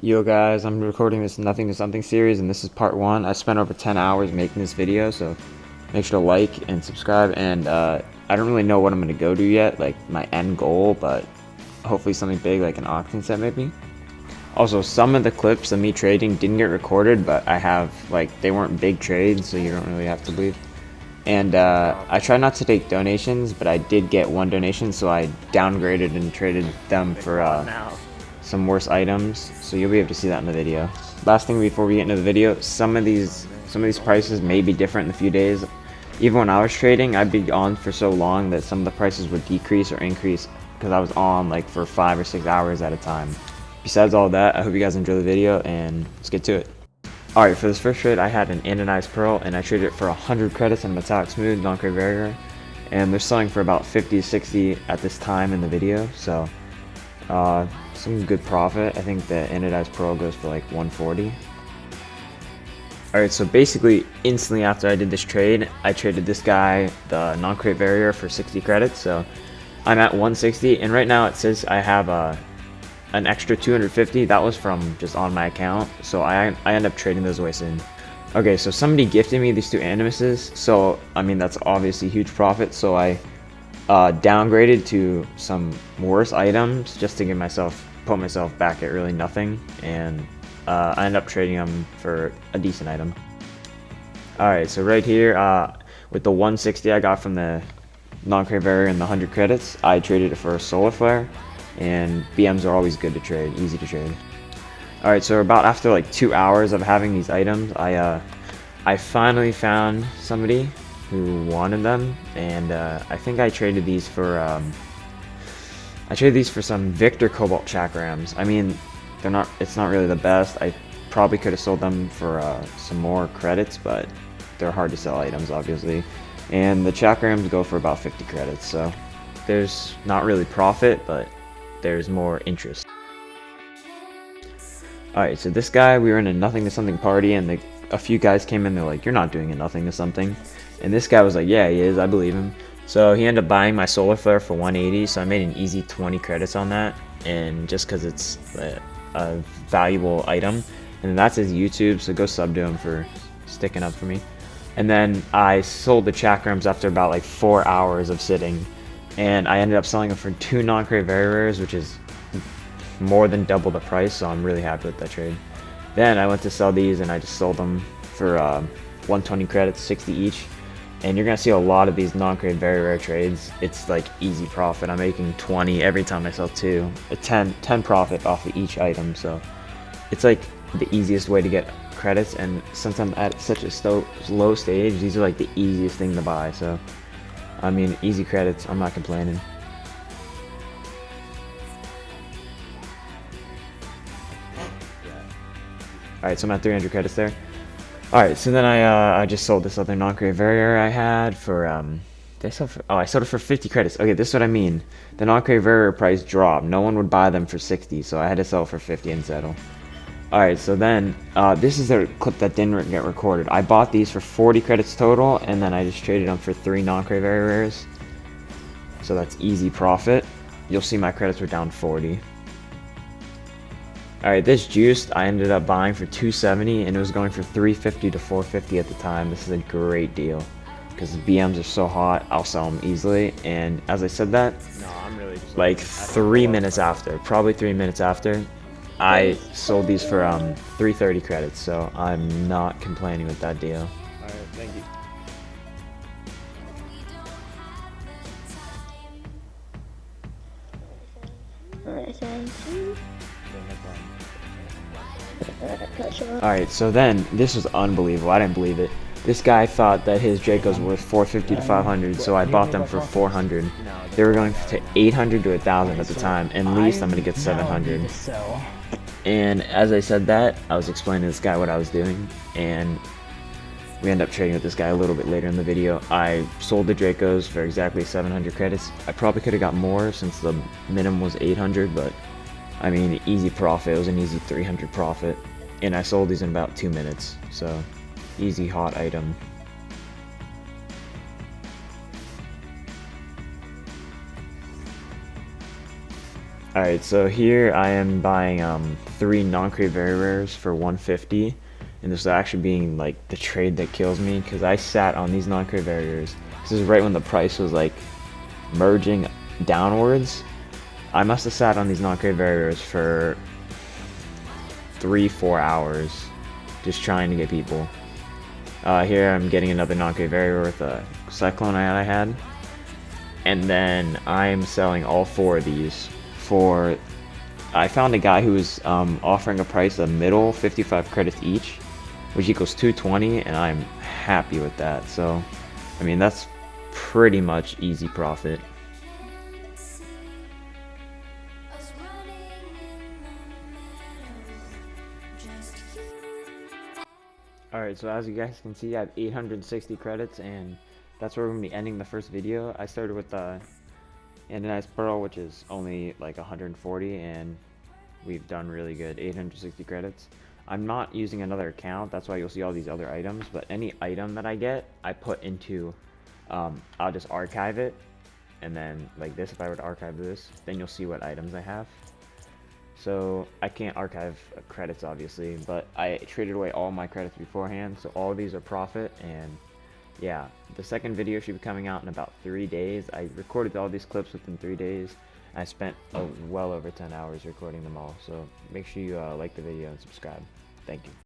Yo guys, I'm recording this Nothing to Something series, and this is part 1. I spent over 10 hours making this video, so make sure to like and subscribe. And I don't really know what I'm going to go to yet, like my end goal, but hopefully something big like an OCTANE set maybe. Also, some of the clips of me trading didn't get recorded, but I have, like, they weren't big trades, so you don't really have to believe. And I try not to take donations, but I did get one donation, so I downgraded and traded them for some worse items, so you'll be able to see that in the video. Last thing before we get into the video, some of these prices may be different in a few days. Even when I was trading, I'd be on for so long that some of the prices would decrease or increase because I was on like for 5 or 6 hours at a time. Besides all that, I hope you guys enjoy the video, and let's get to it. Alright, for this first trade, I had an anodized pearl, and I traded it for 100 credits in a metallic smooth non-crate barrier, and they're selling for about 50 to 60 at this time in the video, so some good profit. I think the anodized pearl goes for like 140. Alright, so basically instantly after I did this trade, I traded this guy the non-crate barrier for 60 credits, so I'm at 160, and right now it says I have an extra 250. That was from just on my account, so I end up trading those away soon. Okay, so somebody gifted me these two animuses, so I mean that's obviously huge profit, so I downgraded to some worse items just to put myself back at really nothing, and I ended up trading them for a decent item. Alright, so right here with the 160 I got from the non-crate barrier and the 100 credits, I traded it for a solar flare, and BMs are always good to trade, easy to trade. Alright, so about after like 2 hours of having these items, I finally found somebody who wanted them, and I think I traded these for some Victor Cobalt chakrams. I mean, it's not really the best. I probably could have sold them for some more credits, but they're hard to sell items obviously, and the chakrams go for about 50 credits, so there's not really profit, but there's more interest. Alright, so this guy, we were in a nothing to something party, and a few guys came in, they're like, "You're not doing a nothing to something." And this guy was like, "Yeah, he is, I believe him." So he ended up buying my solar flare for 180, so I made an easy 20 credits on that, and just because it's a valuable item. And that's his YouTube, so go sub to him for sticking up for me. And then I sold the chakrams after about like 4 hours of sitting, and I ended up selling them for 2 non-crate very rares, which is more than double the price, so I'm really happy with that trade. Then I went to sell these, and I just sold them for 120 credits, 60 each. And you're gonna see a lot of these non-crate very rare trades. It's like easy profit. I'm making 20 every time I sell 2, a 10 profit off of each item, so it's like the easiest way to get credits. And since I'm at such a low stage, these are like the easiest thing to buy, so I mean, easy credits, I'm not complaining. Alright, so I'm at 300 credits there. Alright, so then I just sold this other non-crate barrier I had for, I sold it for 50 credits. Okay, this is what I mean. The non-crate barrier price dropped. No one would buy them for 60, so I had to sell it for 50 and settle. Alright, so then, this is the clip that didn't get recorded. I bought these for 40 credits total, and then I just traded them for 3 non-crate very rares. So that's easy profit. You'll see my credits were down 40. Alright, this juiced I ended up buying for 270, and it was going for 350 to 450 at the time. This is a great deal because the BMs are so hot, I'll sell them easily. And as I said that, like 3 minutes after, probably 3 minutes after, I sold these for 330 credits, so I'm not complaining with that deal. Alright, thank you. Alright, so then, this was unbelievable. I didn't believe it. This guy thought that his Draco's worth 450 to 500, so I bought them for 400. They were going to 800 to 1000 at the time, and least I'm going to get 700. And as I said that, I was explaining to this guy what I was doing, and we ended up trading with this guy a little bit later in the video. I sold the Dracos for exactly 700 credits. I probably could have got more since the minimum was 800, but I mean, easy profit. It was an easy 300 profit, and I sold these in about 2 minutes, so easy hot item. Alright, so here I am buying 3 non-crate very rares for 150, and this is actually being like the trade that kills me because I sat on these non-crate very rares. This is right when the price was like merging downwards. I must have sat on these non-crate very rares for 3-4 hours just trying to get people. Here I'm getting another non-crate very rare with a cyclone I had, and then I'm selling all 4 of these for, I found a guy who was offering a price of middle 55 credits each, which equals 220, and I'm happy with that. So I mean, that's pretty much easy profit. Alright, so as you guys can see, I have 860 credits, and that's where we're going to be ending the first video. I started with Anodized Pearl, which is only like 140, and we've done really good, 860 credits. I'm not using another account, that's why you'll see all these other items, but any item that I get, I put into, I'll just archive it, and then like this, if I were to archive this, then you'll see what items I have. So I can't archive credits obviously, but I traded away all my credits beforehand, so all of these are profit. And yeah, the second video should be coming out in about 3 days. I recorded all these clips within 3 days. I spent well over 10 hours recording them all, so make sure you like the video and subscribe. Thank you.